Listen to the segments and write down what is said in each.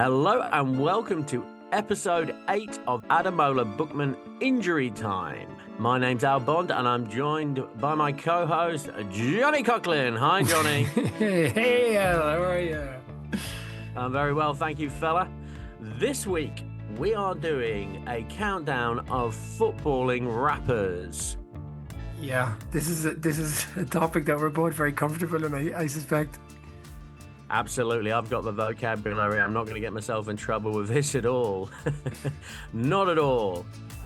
Hello and welcome to episode 8 of Adamola Bookman Injury Time. My name's Al Bond and I'm joined by my co-host, Johnny Coughlin. Hi, Johnny. Hey, Al, how are you? I'm very well, thank you, fella. This week, we are doing a countdown of footballing rappers. Yeah, this is a topic that we're both very comfortable in, I suspect. Absolutely, I've got the vocabulary. I'm not going to get myself in trouble with this at all. Not at all.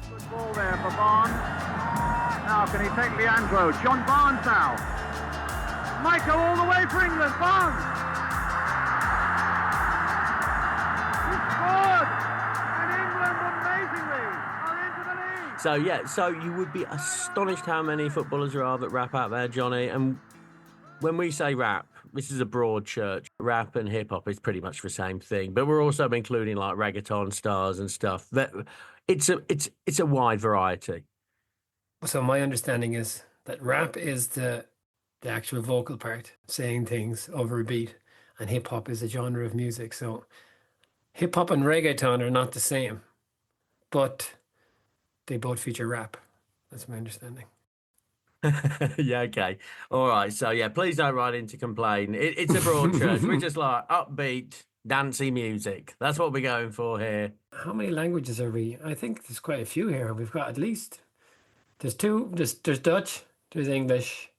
Good ball there for Barnes. Now can he take Leandro? John Barnes now. Might go all the way for England. Barnes. He scored! And England amazingly are into the league. So you would be astonished how many footballers there are that rap out there, Johnny. And when we say rap, this is a broad church. Rap and hip hop is pretty much the same thing, but we're also including like reggaeton stars and stuff. That it's a wide variety. So my understanding is that rap is the actual vocal part, saying things over a beat, and hip hop is a genre of music. So hip hop and reggaeton are not the same, but they both feature rap. That's my understanding. Yeah, okay. All right. So, yeah, please don't write in to complain. It's a broad church. We're just like upbeat, dancey music. That's what we're going for here. How many languages are we? I think there's quite a few here. We've got at least, there's two, there's Dutch, there's English,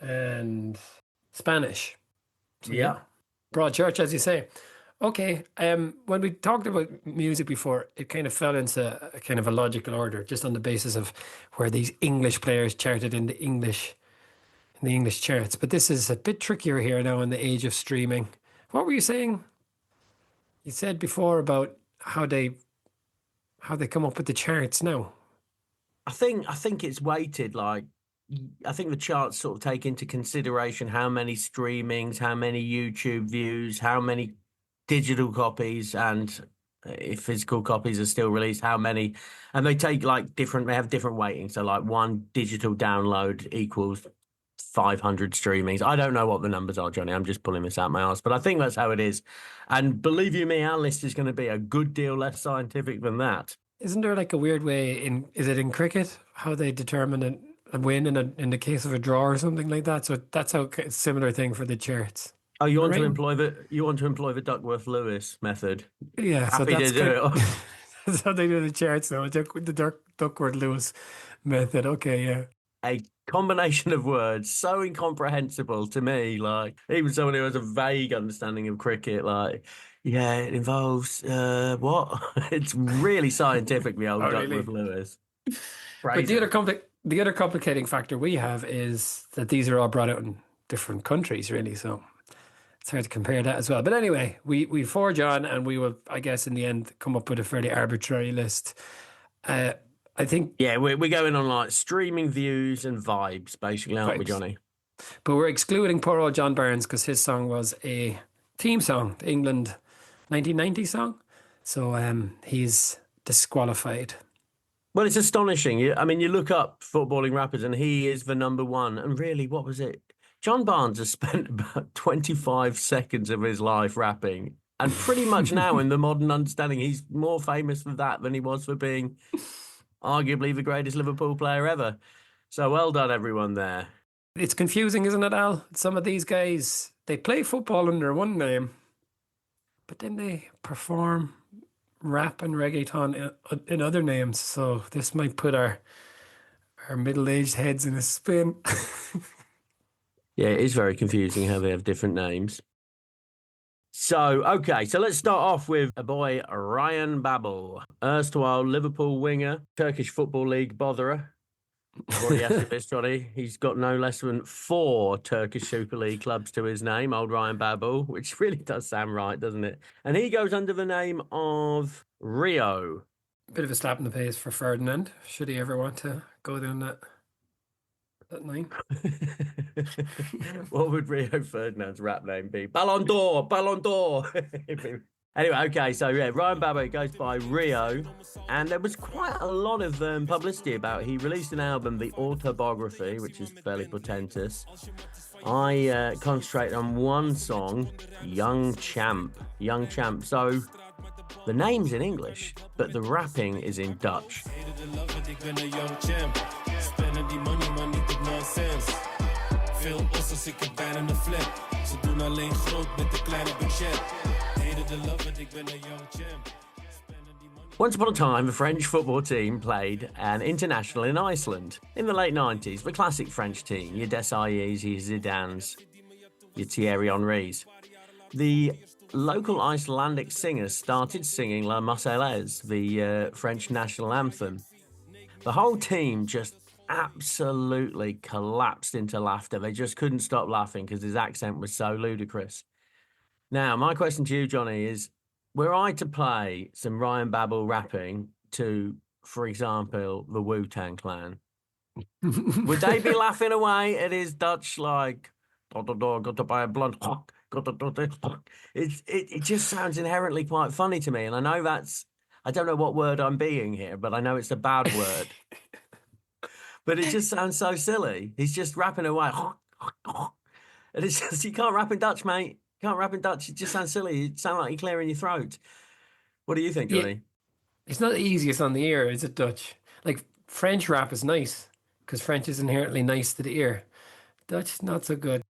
and Spanish. So, Yeah. Broad church, as you say. Okay, when we talked about music before, it kind of fell into a kind of a logical order, just on the basis of where these English players charted in the English charts. But this is a bit trickier here now in the age of streaming. What were you saying? You said before about how they come up with the charts now. I think it's weighted. Like, I think the charts sort of take into consideration how many streamings, how many YouTube views, how many digital copies, and if physical copies are still released, how many, and they take like they have different weightings. So like one digital download equals 500 streamings. I don't know what the numbers are, Johnny. I'm just pulling this out my arse, but I think that's how it is. And believe you me, our list is going to be a good deal less scientific than that. Isn't there like a weird way is it in cricket, how they determine a win in the case of a draw or something like that? So that's how it's a similar thing for the charts. Oh, you want to employ the Duckworth-Lewis method? Yeah, Happy to do it. That's how they do the charts now. The Duckworth-Lewis method. Okay, yeah. A combination of words so incomprehensible to me, like even someone who has a vague understanding of cricket, like, yeah, it involves what? It's really scientific, the old Duckworth-Lewis. But the other complicating factor we have is that these are all brought out in different countries, really. So it's hard to compare that as well. But anyway, we forge on, and we will, I guess, in the end, come up with a fairly arbitrary list. I think... Yeah, we're going on like streaming views and vibes, basically, aren't we, Johnny? But we're excluding poor old John Barnes because his song was a theme song, the England 1990 song. So he's disqualified. Well, it's astonishing. You look up footballing rappers and he is the number one. And really, what was it? John Barnes has spent about 25 seconds of his life rapping. And pretty much now, in the modern understanding, he's more famous for that than he was for being arguably the greatest Liverpool player ever. So well done, everyone there. It's confusing, isn't it, Al? Some of these guys, they play football under one name, but then they perform rap and reggaeton in other names. So this might put our middle-aged heads in a spin. Yeah, it is very confusing how they have different names. So let's start off with a boy, Ryan Babel, erstwhile Liverpool winger, Turkish Football League botherer. I've already asked you this, Johnny. He's got no less than 4 Turkish Super League clubs to his name, old Ryan Babel, which really does sound right, doesn't it? And he goes under the name of Rio. Bit of a slap in the face for Ferdinand, should he ever want to go down that line. What would Rio Ferdinand's rap name be? Ballon d'Or, Ballon d'Or. Anyway, okay, so yeah, Ryan Babel goes by Rio, and there was quite a lot of publicity about it. He released an album, The Autobiography, which is fairly portentous. I concentrated on one song, Young Champ. So The name's in English, but the rapping is in Dutch. Once upon a time, a French football team played an international in Iceland in the late 90s. The classic French team, your Desailly's, your Zidane's, your Thierry Henry's. The local Icelandic singers started singing La Marseillaise, the French national anthem. The whole team just absolutely collapsed into laughter. They just couldn't stop laughing because his accent was so ludicrous. Now, my question to you, Johnny, is were I to play some Ryan Babel rapping to, for example, the Wu-Tang Clan, would they be laughing away at his Dutch, like, got to buy a blonde, it just sounds inherently quite funny to me. And I know I don't know what word I'm being here, but I know it's a bad word. But it just sounds so silly. He's just rapping away. And it's just, you can't rap in Dutch, mate. You can't rap in Dutch. It just sounds silly. It sounds like you're clearing your throat. What do you think, Johnny? Yeah, it's not the easiest on the ear, is it, Dutch? Like, French rap is nice because French is inherently nice to the ear. Dutch is not so good.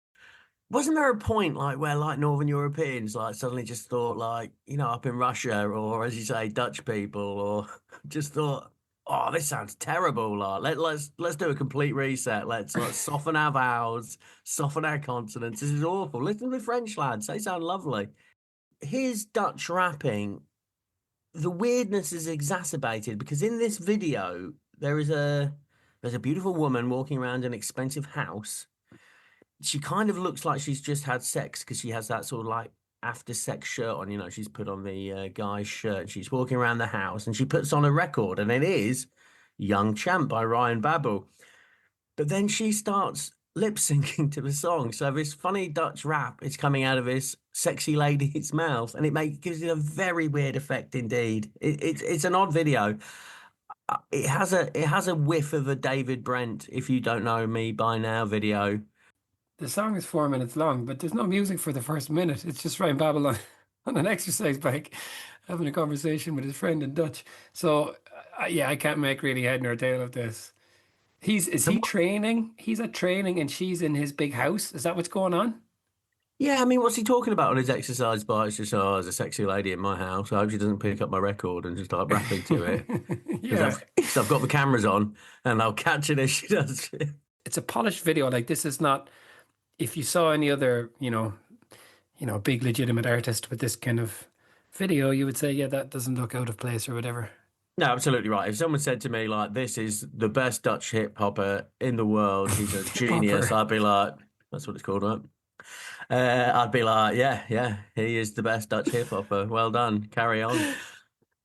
Wasn't there a point like where like Northern Europeans like suddenly just thought like, you know, up in Russia or as you say, Dutch people or just thought, oh, this sounds terrible. Like let's do a complete reset. Let's soften our vowels, soften our consonants. This is awful. Listen to the French lads. They sound lovely. His Dutch rapping, the weirdness is exacerbated because in this video there's a beautiful woman walking around an expensive house. She kind of looks like she's just had sex because she has that sort of like after sex shirt on, you know, she's put on the guy's shirt. She's walking around the house and she puts on a record and it is Young Champ by Ryan Babel. But then she starts lip syncing to the song. So this funny Dutch rap is coming out of this sexy lady's mouth and gives it a very weird effect indeed. It's an odd video. It has a whiff of a David Brent, If You Don't Know Me By Now video. The song is 4 minutes long, but there's no music for the first minute. It's just Ryan Babel on an exercise bike having a conversation with his friend in Dutch. So, yeah, I can't make really head nor tail of this. Is he training? He's at training and she's in his big house. Is that what's going on? Yeah, I mean, what's he talking about on his exercise bike? It's just, oh, there's a sexy lady in my house. I hope she doesn't pick up my record and just start rapping to it. Yeah. Because I've got the cameras on and I'll catch it if she does. It's a polished video. Like, this is not... If you saw any other, you know, big legitimate artist with this kind of video, you would say, yeah, that doesn't look out of place or whatever. No, absolutely right. If someone said to me, like, this is the best Dutch hip hopper in the world, he's a genius, I'd be like, that's what it's called, right? I'd be like, yeah, he is the best Dutch hip hopper. Well done. Carry on.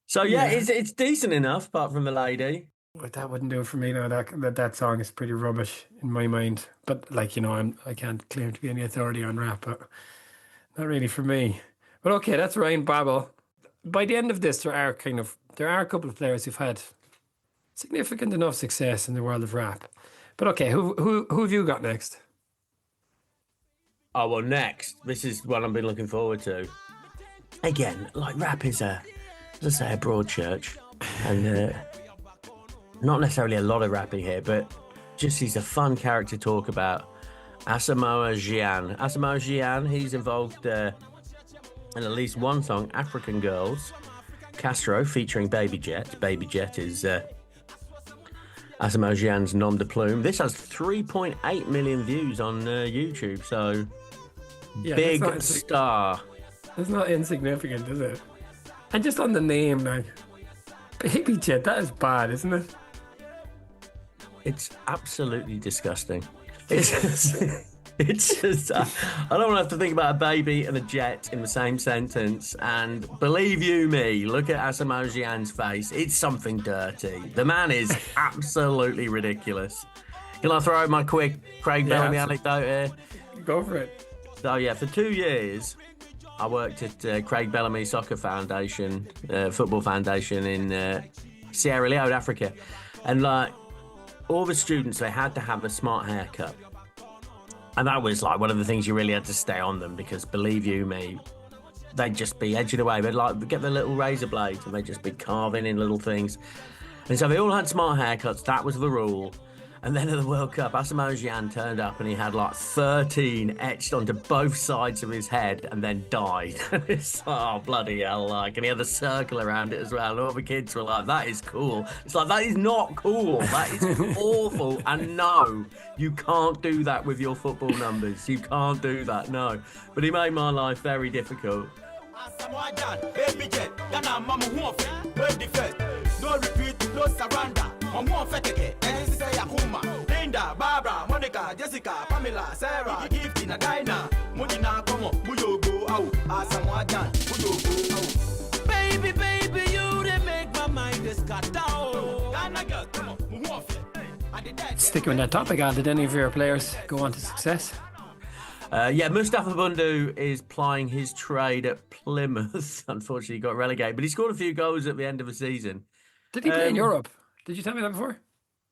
So, yeah. It's decent enough, apart from the lady. But that wouldn't do it for me now. That song is pretty rubbish in my mind. But like, you know, I can't claim to be any authority on rap, but not really for me. But okay, that's Ryan Babel. By the end of this, there are a couple of players who've had significant enough success in the world of rap. But okay, who have you got next? Oh, well, next, this is what I've been looking forward to. Again, like rap is as I say, a broad church, and not necessarily a lot of rapping here, but just he's a fun character to talk about. Asamoah Gyan. Asamoah Gyan, he's involved in at least one song, African Girls. Castro, featuring Baby Jet. Baby Jet is Asamoah Gyan's nom de plume. This has 3.8 million views on YouTube, so yeah, big star. It's not insignificant, is it? And just on the name, like, Baby Jet, that is bad, isn't it? It's absolutely disgusting. It's just I don't want to have to think about a baby and a jet in the same sentence. And believe you me, look at Asamoah Gyan's face. It's something dirty. The man is absolutely ridiculous. Can I throw out my quick Craig Bellamy anecdote here? Go for it. So yeah, for 2 years, I worked at Craig Bellamy Soccer Foundation, Football Foundation in Sierra Leone, Africa. And like, all the students, they had to have a smart haircut. And that was like one of the things you really had to stay on them because believe you me, they'd just be edging away. They'd like get their little razor blades and they'd just be carving in little things. And so they all had smart haircuts. That was the rule. And then at the World Cup, Asamoah Gyan turned up and he had like 13 etched onto both sides of his head and then died. It's like, oh, bloody hell, like. And he had a circle around it as well. And all the kids were like, that is cool. It's like, that is not cool. That is awful. And no, you can't do that with your football numbers. You can't do that, no. But he made my life very difficult. No retreat, no surrender. Linda, Barbara, Monica, Jessica, Pamela, Sarah, Gift in a diner. Mudina, come on, Muyogo, out. Asamoah Gyan, Muyogo, out. Baby, baby, you they make my mind is cut down. Ghana girl, come on, Sticking with that topic, Al, did any of your players go on to success? Yeah, Mustafa Bundu is plying his trade at Plymouth. Unfortunately, he got relegated, but he scored a few goals at the end of the season. Did he play in Europe? Did you tell me that before?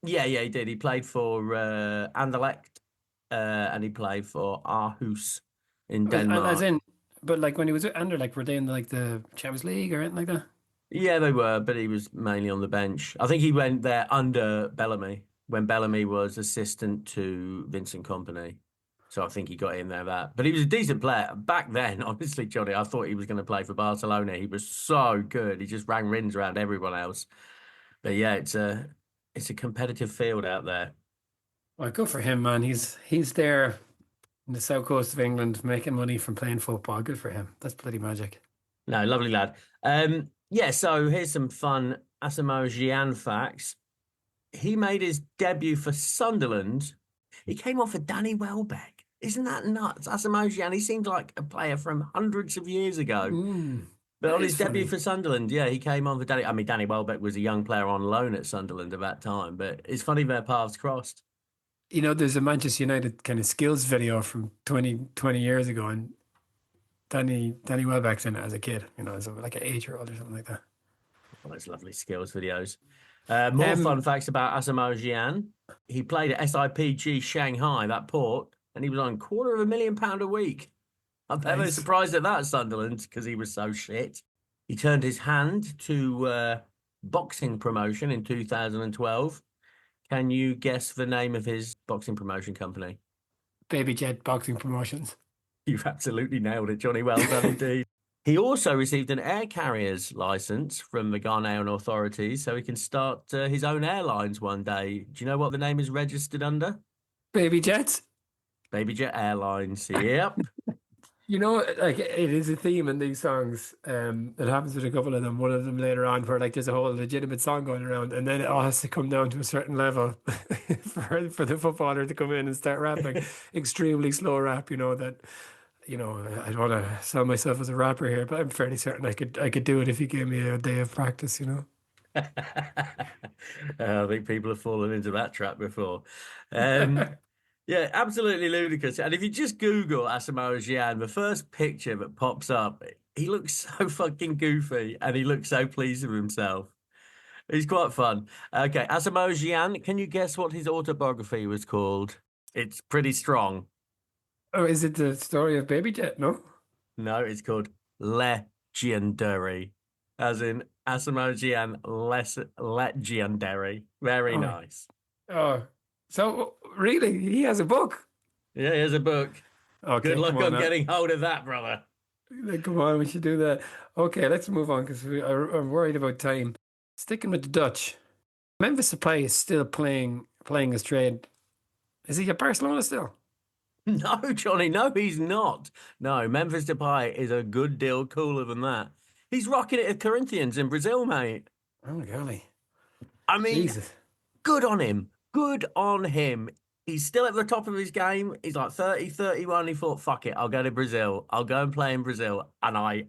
Yeah, he did. He played for Anderlecht and he played for Aarhus in Denmark. As in, but like when he was at Anderlecht, were they in like the Champions League or anything like that? Yeah, they were, but he was mainly on the bench. I think he went there under Bellamy when Bellamy was assistant to Vincent Kompany. So I think he got in there that. But he was a decent player. Back then, honestly, Johnny, I thought he was going to play for Barcelona. He was so good. He just rang rings around everyone else. But yeah, it's a competitive field out there. Well, good for him, man. He's there in the south coast of England making money from playing football. Good for him. That's bloody magic. No, lovely lad. Yeah, so here's some fun Asamoah Gyan facts. He made his debut for Sunderland. He came off for Danny Welbeck. Isn't that nuts? Asamoah Gyan, he seemed like a player from hundreds of years ago. But on his debut for Sunderland, yeah, he came on for Danny. I mean, Danny Welbeck was a young player on loan at Sunderland at that time, but it's funny their paths crossed. You know, there's a Manchester United kind of skills video from 20 years ago, and Danny Welbeck's in it as a kid, you know, as like an 8-year-old or something like that. Well, those lovely skills videos. More fun facts about Asamoah Gyan. He played at SIPG Shanghai, that port, and he was on £250,000 a week. I'm very surprised at that, Sunderland, because he was so shit. He turned his hand to boxing promotion in 2012. Can you guess the name of his boxing promotion company? Baby Jet Boxing Promotions. You've absolutely nailed it, Johnny. Well done indeed. He also received an air carrier's license from the Ghanaian authorities so he can start his own airlines one day. Do you know what the name is registered under? Baby Jets? Baby Jet Airlines, yep. You know, like it is a theme in these songs. It happens with a couple of them. One of them later on, where like there's a whole legitimate song going around, and then it all has to come down to a certain level for the footballer to come in and start rapping extremely slow rap. You know that. You know, I don't want to sell myself as a rapper here, but I'm fairly certain I could do it if you gave me a day of practice. You know. I think people have fallen into that trap before. Yeah, absolutely ludicrous. And if you just Google Asamoah Gyan, the first picture that pops up, he looks so fucking goofy and he looks so pleased with himself. He's quite fun. Okay, Asamoah Gyan, can you guess what his autobiography was called? It's pretty strong. Oh, is it the story of Baby Jet? No? No, it's called Legendary. As in Asamoah Gyan, Legendary. Very nice. Oh, so really, he has a book? Yeah, he has a book. Okay, good luck on getting hold of that, brother. Come on, we should do that. Okay, let's move on because I'm worried about time. Sticking with the Dutch, Memphis Depay is still playing his trade. Is he at Barcelona still? No, Johnny, no, he's not. No, Memphis Depay is a good deal cooler than that. He's rocking it at Corinthians in Brazil, mate. Oh, golly. I mean, Jesus. Good on him. Good on him. He's still at the top of his game. He's like 30, 31. He thought, fuck it, I'll go to Brazil. I'll go and play in Brazil. And I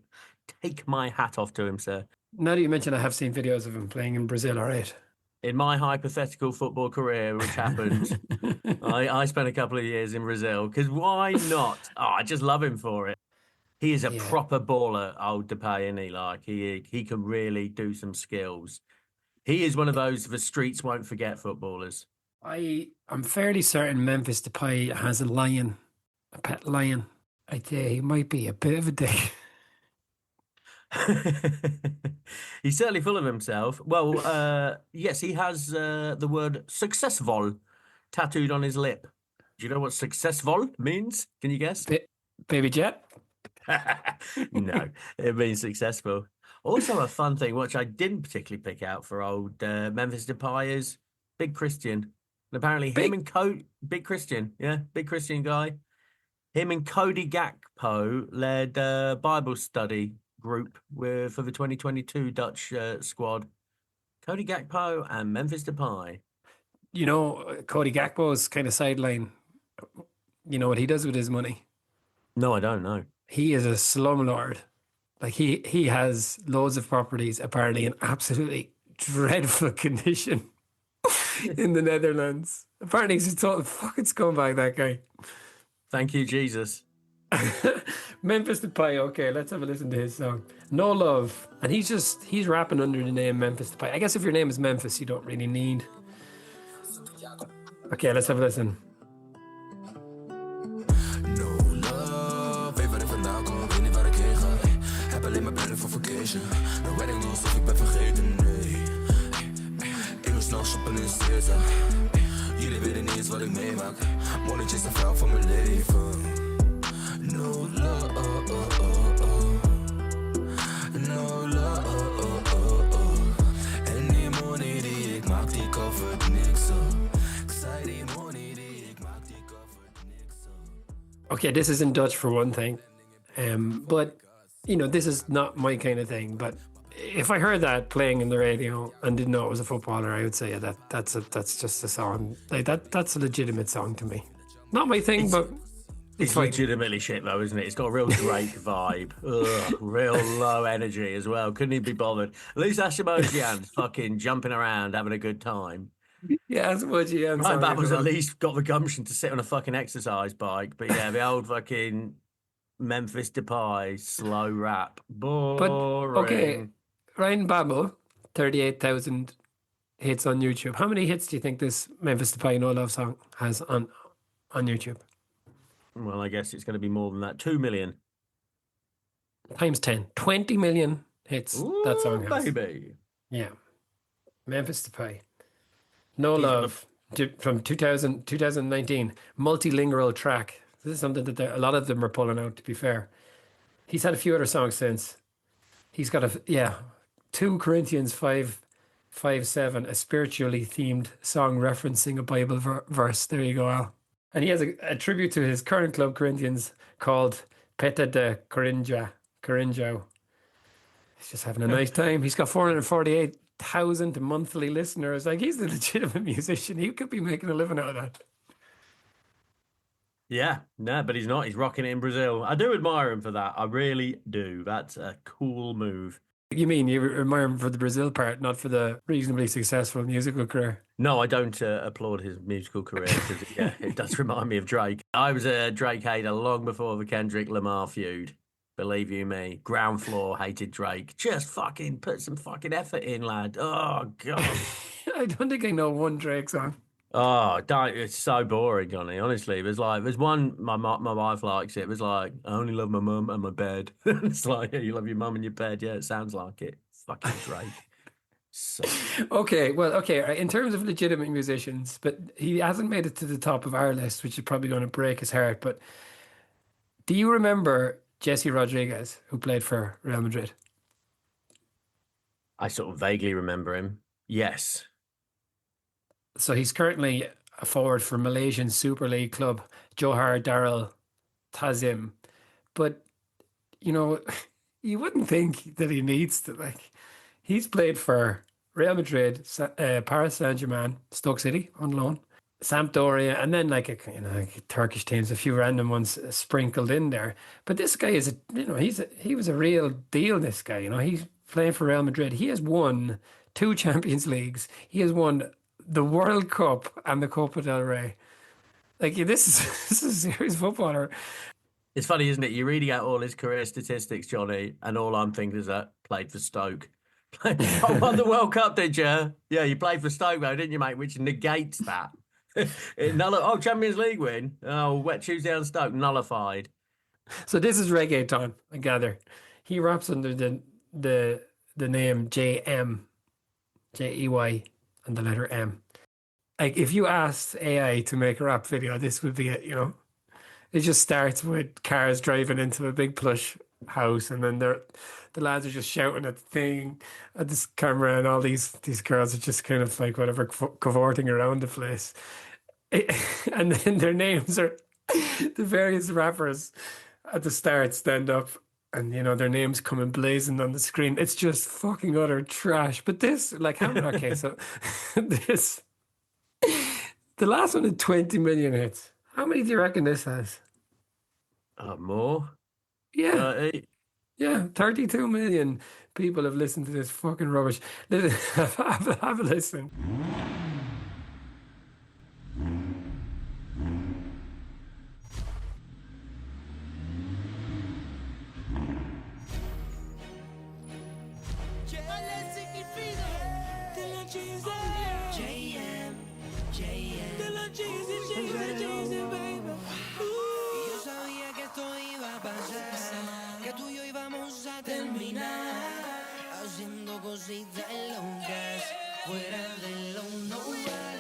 take my hat off to him, sir. Now that you mention, I have seen videos of him playing in Brazil, all right. In my hypothetical football career, which happened, I spent a couple of years in Brazil. Because why not? Oh, I just love him for it. He is a proper baller, old Depay, isn't he? Like, he can really do some skills. He is one of those the streets won't forget footballers. I'm fairly certain Memphis Depay has a pet lion. I'd say he might be a bit of a dick. He's certainly full of himself. Well, yes, he has the word successful tattooed on his lip. Do you know what successful means? Can you guess? Baby Jet. No, it means successful. Also, a fun thing, which I didn't particularly pick out for old Memphis Depay is Big Christian. And apparently, him and Big Christian, yeah, Big Christian guy. Him and Cody Gakpo led Bible study group for the 2022 Dutch squad. Cody Gakpo and Memphis Depay. You know, Cody Gakpo's kind of sideline. You know what he does with his money? No, I don't know. He is a slumlord. Like he has loads of properties, apparently in absolutely dreadful condition in the Netherlands. Apparently he's a total fucking scumbag, that guy. Thank you, Jesus. Memphis Depay, okay, let's have a listen to his song. No Love. And he's rapping under the name Memphis Depay. I guess if your name is Memphis, you don't really need. Okay, let's have a listen. No love, weet waar ik vandaan kom, weet niet waar ik heen ga. Heb alleen maar plannen voor vacation. Nou weet ik nog alsof ik ben vergeten, nee. Ik wil snel shoppen in Caesar. Jullie weten niet eens wat ik meemaak. Monnetje is de vrouw van mijn leven. No love, no love. En die money die ik maak, die covert niks op. Ik zei die money die ik maak, die covert niks op. Okay, this is in Dutch for one thing. But, you know, this is not my kind of thing. But if I heard that playing in the radio and didn't know it was a footballer, I would say that's just a song. Like that's a legitimate song to me. Not my thing, but it's fine. legitimately shit though, isn't it? It's got a real Drake vibe. Ugh, real low energy as well. Couldn't even be bothered. At least Ashimojian's fucking jumping around, having a good time. Yeah, that's what you Right, that was at least got the gumption to sit on a fucking exercise bike. But yeah, the old fucking Memphis Depay slow rap. Boring. But okay, Ryan Babel, 38,000 hits on YouTube. How many hits do you think this Memphis Depay No Love song has on YouTube? Well, I guess it's going to be more than that. 2 million. Times 10. 20 million hits that song has. Baby. Yeah. Memphis Depay. No Love from 2019. Multilingual track. This is something that a lot of them are pulling out, to be fair. He's had a few other songs since. He's got 2 Corinthians 5:7, a spiritually themed song referencing a Bible verse. There you go, Al. And he has a tribute to his current club, Corinthians, called Peta de Corinjao. He's just having a nice time. He's got 448,000 monthly listeners. Like, he's a legitimate musician. He could be making a living out of that. Yeah, no, but he's not. He's rocking it in Brazil. I do admire him for that. I really do. That's a cool move. You mean you admire him for the Brazil part, not for the reasonably successful musical career? No, I don't applaud his musical career because it does remind me of Drake. I was a Drake hater long before the Kendrick Lamar feud. Believe you me, ground floor hated Drake. Just fucking put some fucking effort in, lad. Oh god. I don't think I know one Drake song. Oh, it's so boring, Johnny. Honestly, there's one my wife likes it. It was like, I only love my mum and my bed. It's like, yeah, you love your mum and your bed. Yeah, it sounds like it. Fucking Drake. So. Okay. In terms of legitimate musicians, but he hasn't made it to the top of our list, which is probably going to break his heart. But do you remember Jesse Rodriguez, who played for Real Madrid? I sort of vaguely remember him. Yes. So he's currently a forward for Malaysian Super League club Johor Darul Tazim. But, you know, you wouldn't think that he needs to, like, he's played for Real Madrid, Paris Saint-Germain, Stoke City on loan, Sampdoria, and then like Turkish teams, a few random ones sprinkled in there. But this guy is he was a real deal, this guy. You know, he's playing for Real Madrid. He has won 2 Champions Leagues. He has won the World Cup and the Copa del Rey. Like, this is a serious footballer. It's funny, isn't it? You're reading out all his career statistics, Johnny, and all I'm thinking is that played for Stoke. I won the World Cup, did you? Yeah, you played for Stoke, though, didn't you, mate? Which negates that. Champions League win. Oh, wet Tuesday on Stoke, nullified. So this is reggaeton, I gather. He raps under the the name JM, JEY, and the letter M. Like, if you asked AI to make a rap video, this would be it, you know? It just starts with cars driving into a big plush house, and then the lads are just shouting at the thing, at this camera, and all these girls are just kind of like whatever cavorting around the place. And then their names are the various rappers at the start stand up, and you know their names come emblazoned on the screen. It's just fucking utter trash. But this, like, how okay, so this the last one had 20 million hits. How many do you reckon this has? More. Yeah. 30. Yeah, 32 million people have listened to this fucking rubbish. Listen, have a listen. Cositas locas fuera de lo normal.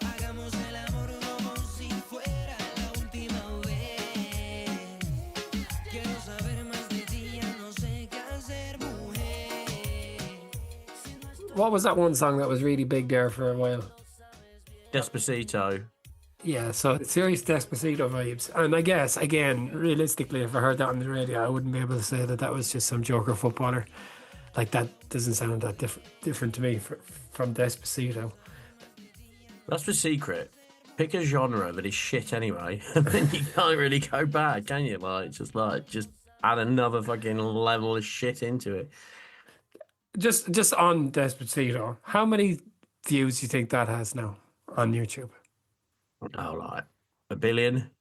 Hagamos el amor como si fuera la última vez. Quiero saber más de ti, ya no sé qué hacer, mujer. What was that one song that was really big there for a while? Despacito. Yeah, so serious Despacito vibes. And I guess, again, realistically, if I heard that on the radio, I wouldn't be able to say that that was just some joker footballer. Like, that doesn't sound that different to me from Despacito. That's the secret. Pick a genre that is shit anyway, and then you can't really go back, can you? Just add another fucking level of shit into it. Just on Despacito, how many views do you think that has now on YouTube? Oh, like 1 billion?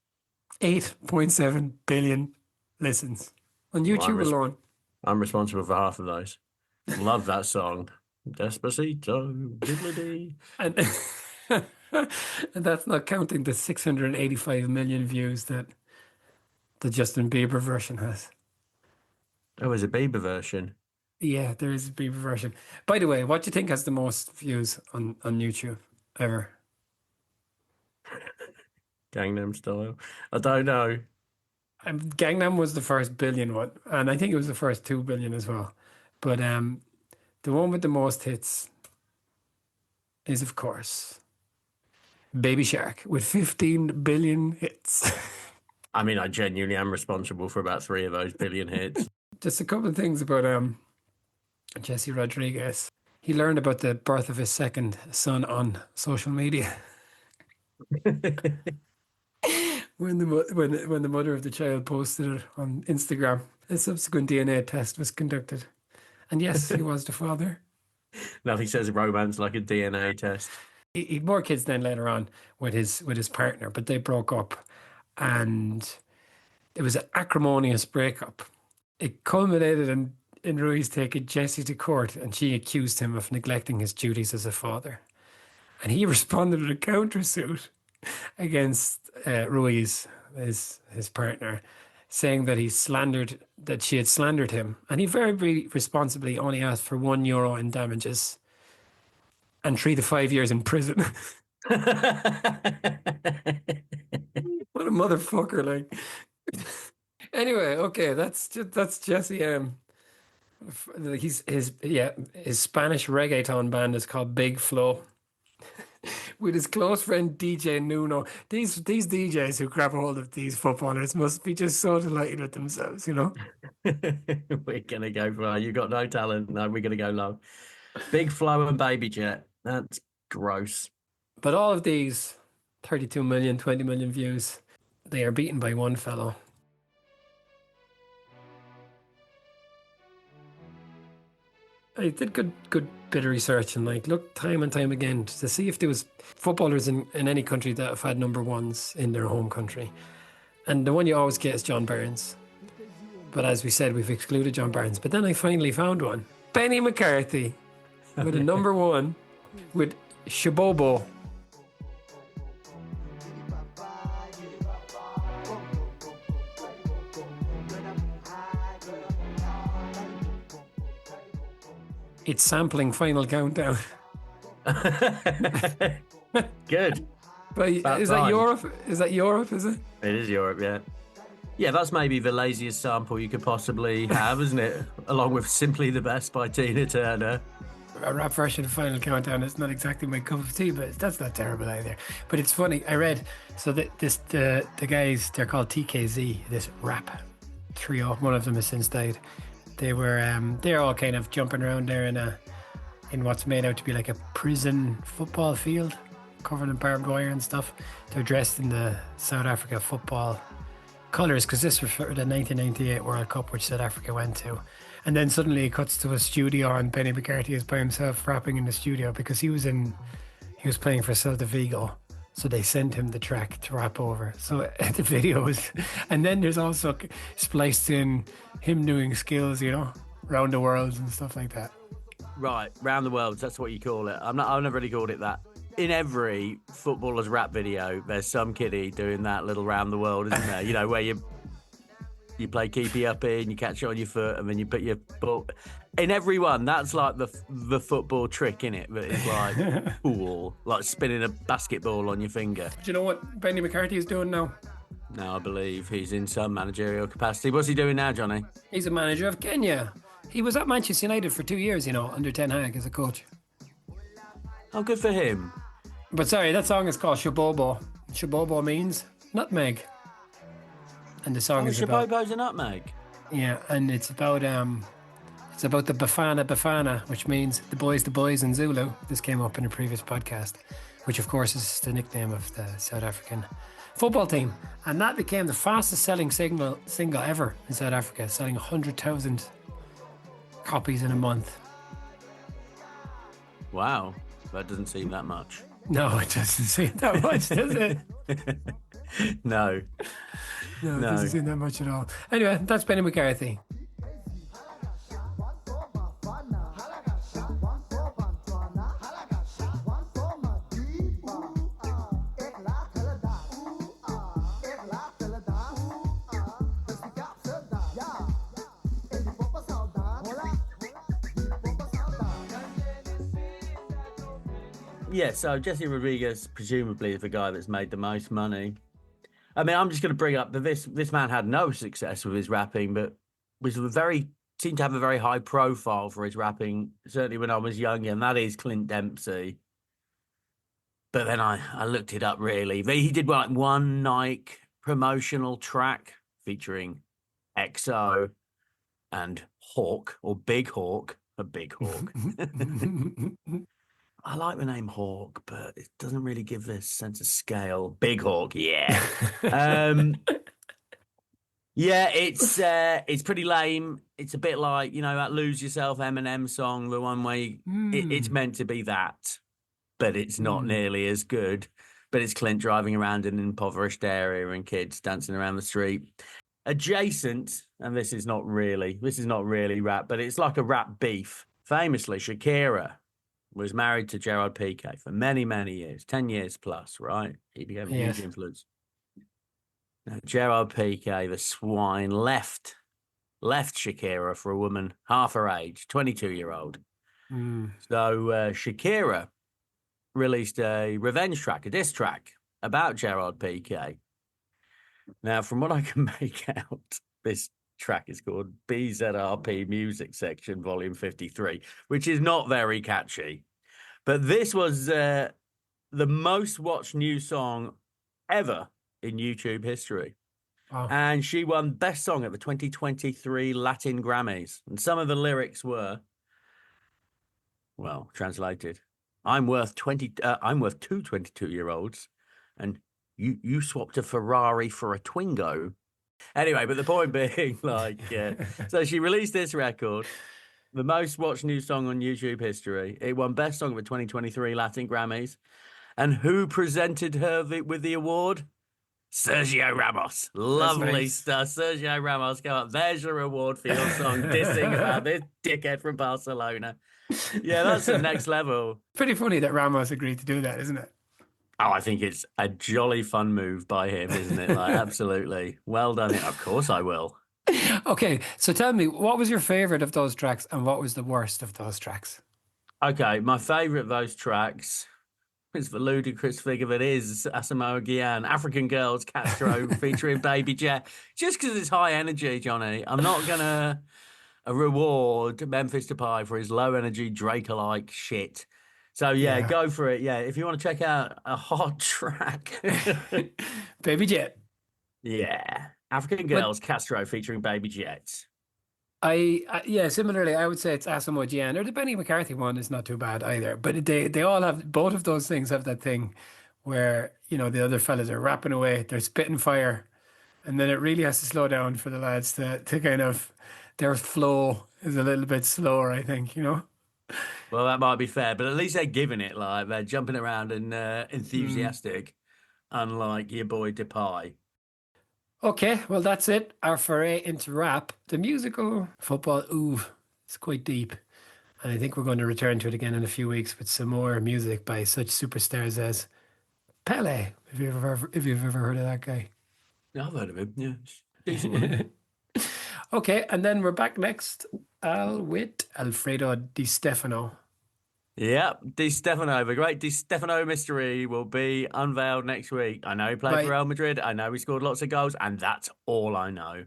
8.7 billion listens on YouTube alone. I'm responsible for half of those. Love that song. Despacito, diddly-dee. And and that's not counting the 685 million views that the Justin Bieber version has. Oh, there's a Bieber version. Yeah, there is a Bieber version. By the way, what do you think has the most views on YouTube ever? Gangnam Style. I don't know. Gangnam was the first billion one, and I think it was the first 2 billion as well. But the one with the most hits is, of course, Baby Shark with 15 billion hits. I mean, I genuinely am responsible for about 3 of those billion hits. Just a couple of things about Jesse Rodriguez. He learned about the birth of his second son on social media. When the mother of the child posted it on Instagram, a subsequent DNA test was conducted. And yes, he was the father. Nothing says romance like a DNA test. He had more kids then later on with his partner, but they broke up. And it was an acrimonious breakup. It culminated in Ruiz taking Jessie to court, and she accused him of neglecting his duties as a father. And he responded with a countersuit against Ruiz, his partner, saying that she had slandered him, and he very responsibly only asked for €1 in damages and 3 to 5 years in prison. What a motherfucker! Like, anyway, okay, that's Jesse. His Spanish reggaeton band is called Big Flow. With his close friend DJ Nuno. These DJs who grab a hold of these footballers must be just so delighted with themselves, you know? We're going to go for, you got no talent. No, we're going to go low. Big Flow and Baby Jet. That's gross. But all of these 32 million, 20 million views, they are beaten by one fellow. I did good bit of research and looked time and time again to see if there was footballers in any country that have had number ones in their home country. And the one you always get is John Barnes. But as we said, we've excluded John Barnes. But then I finally found one. Benny McCarthy with a number one with Shabobo. It's sampling Final Countdown. Good. But is that rhymes. Europe? Is that Europe, is it? It is Europe, yeah. Yeah, that's maybe the laziest sample you could possibly have, isn't it? Along with Simply the Best by Tina Turner. A rap version of Final Countdown is not exactly my cup of tea, but that's not terrible either. But it's funny. I read so that the guys, they're called TKZ, this rap trio. One of them has since died. They're all kind of jumping around there in what's made out to be like a prison football field, covered in barbed wire and stuff. They're dressed in the South Africa football colours because this was for the 1998 World Cup, which South Africa went to. And then suddenly it cuts to a studio and Benny McCarthy is by himself rapping in the studio because he was playing for Celta Vigo. So they sent him the track to rap over. So the video is, and then there's also spliced in him doing skills, round the world and stuff like that. Right, round the world, that's what you call it. I've never really called it that. In every footballer's rap video, there's some kiddie doing that little round the world, isn't there? Where you play keepy uppy and you catch it on your foot and then you put your ball. In every one, that's like the football trick, innit? But it's like cool, like spinning a basketball on your finger. Do you know what Benny McCarthy is doing now? No, I believe he's in some managerial capacity. What's he doing now, Johnny? He's a manager of Kenya. He was at Manchester United for 2 years, under Ten Hag as a coach. Oh, good for him. But sorry, that song is called Shabobo. Shabobo means nutmeg. And the song is about... Shabobo's a nutmeg. Yeah, and it's about the Bafana Bafana, which means the boys in Zulu. This came up in a previous podcast, which of course is the nickname of the South African football team. And that became the fastest selling single ever in South Africa, selling 100,000 copies in a month. Wow, that doesn't seem that much. No, it doesn't seem that much, does it? No. No, it doesn't seem that much at all. Anyway, that's Benny McCarthy. Yeah, so Jesse Rodriguez presumably is the guy that's made the most money. I mean, I'm just going to bring up that this man had no success with his rapping, but seemed to have a very high profile for his rapping, certainly when I was younger, and that is Clint Dempsey. But then I looked it up, really. He did like one Nike promotional track featuring EXO and Hawk, or Big Hawk, a Big Hawk. I like the name Hawk, but it doesn't really give this sense of scale. Big Hawk, yeah. Yeah, it's pretty lame. It's a bit like, that Lose Yourself Eminem song, the one where it's meant to be that, but it's not nearly as good. But it's Clint driving around in an impoverished area and kids dancing around the street. Adjacent, and this is not really rap, but it's like a rap beef. Famously, Shakira was married to Gerard Piqué for many, many years, 10 years plus, right? He became a huge influence. Now, Gerard Piqué, the swine, left Shakira for a woman half her age, 22-year-old. So Shakira released a revenge track, a diss track about Gerard Piqué. Now, from what I can make out, this track is called BZRP Music Section Volume 53, which is not very catchy. But this was the most watched new song ever in YouTube history. Wow. And she won Best Song at the 2023 Latin Grammys. And some of the lyrics were, well, translated, I'm worth two 22-year-olds, and you swapped a Ferrari for a Twingo. Anyway, but the point being, so she released this record, the most watched new song on YouTube history. It won Best Song of the 2023 Latin Grammys. And who presented her with the award? Sergio Ramos. Lovely stuff. Sergio Ramos, come up. There's your award for your song, dissing about this dickhead from Barcelona. Yeah, that's the next level. Pretty funny that Ramos agreed to do that, isn't it? Oh, I think it's a jolly fun move by him, isn't it? Absolutely. Well done. Of course I will. Okay, so tell me, what was your favorite of those tracks and what was the worst of those tracks? Okay, my favourite of those tracks is the ludicrous fig of it is Asamoah Gyan, African Girls, Castro, featuring Baby Jet. Just because it's high energy, Johnny. I'm not going to reward Memphis Depay for his low energy Drake-alike shit. So, yeah, Yeah. go for it. Yeah, if you want to check out a hot track. Baby Jet. Yeah. African But Girls, Castro, featuring Baby Jet. yeah, similarly, I would say it's Asamoah Gyan, or the Benny McCarthy one is not too bad either. But they all have, both of those things have that thing where, you know, the other fellas are rapping away, they're spitting fire, and then it really has to slow down for the lads to kind of, their flow is a little bit slower, I think, you know? Well, that might be fair, but at least they're giving it, like they're jumping around and Mm. enthusiastic, unlike your boy Depay. Okay, well, that's it. Our foray into rap. The musical football, ooh, it's quite deep. And I think we're going to return to it again in a few weeks with some more music by such superstars as Pele, if you've ever heard of that guy. Yeah, I've heard of him. Yeah, decent one. Okay, and then we're back next, Al with Alfredo Di Stefano. Yep, Di Stefano, the great Di Stefano mystery will be unveiled next week. I know he played for by Real Madrid. I know he scored lots of goals, and that's all I know.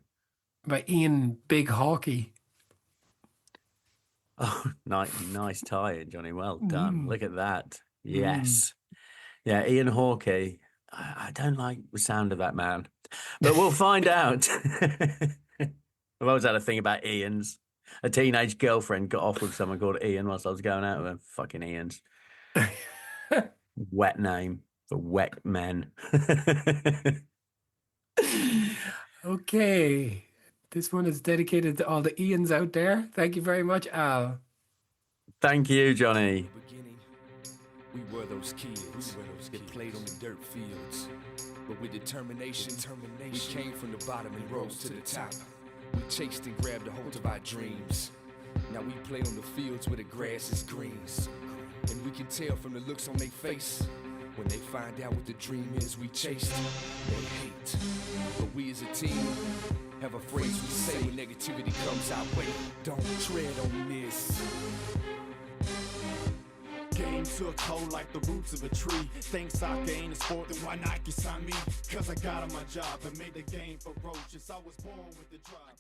by Ian Big Hawkey. Oh, nice tie-in, Johnny. Well done. Mm, Look at that. mm. Yes. Yeah, Ian Hawkey. I don't like the sound of that man, but we'll find out. I've always had a thing about Ian's. A teenage girlfriend got off with someone called Ian whilst I was going out with him. Fucking Ian's. Wet name for wet men. Okay, this one is dedicated to all the Ians out there. Thank you very much, Al. Thank you, Johnny. Beginning, we were those kids that played on the dirt fields. But with determination, we came from the bottom and rose to the top. We chased and grabbed a hold of our dreams. Now we play on the fields where the grass is green. And we can tell from the looks on their face, when they find out what the dream is we chased, they hate. But we as a team have a phrase we say when negativity comes our way: don't tread on this. Game took hold like the roots of a tree. Think soccer ain't a sport, then why Nike sign me? Cause I got on my job and made the game ferocious. I was born with the drive.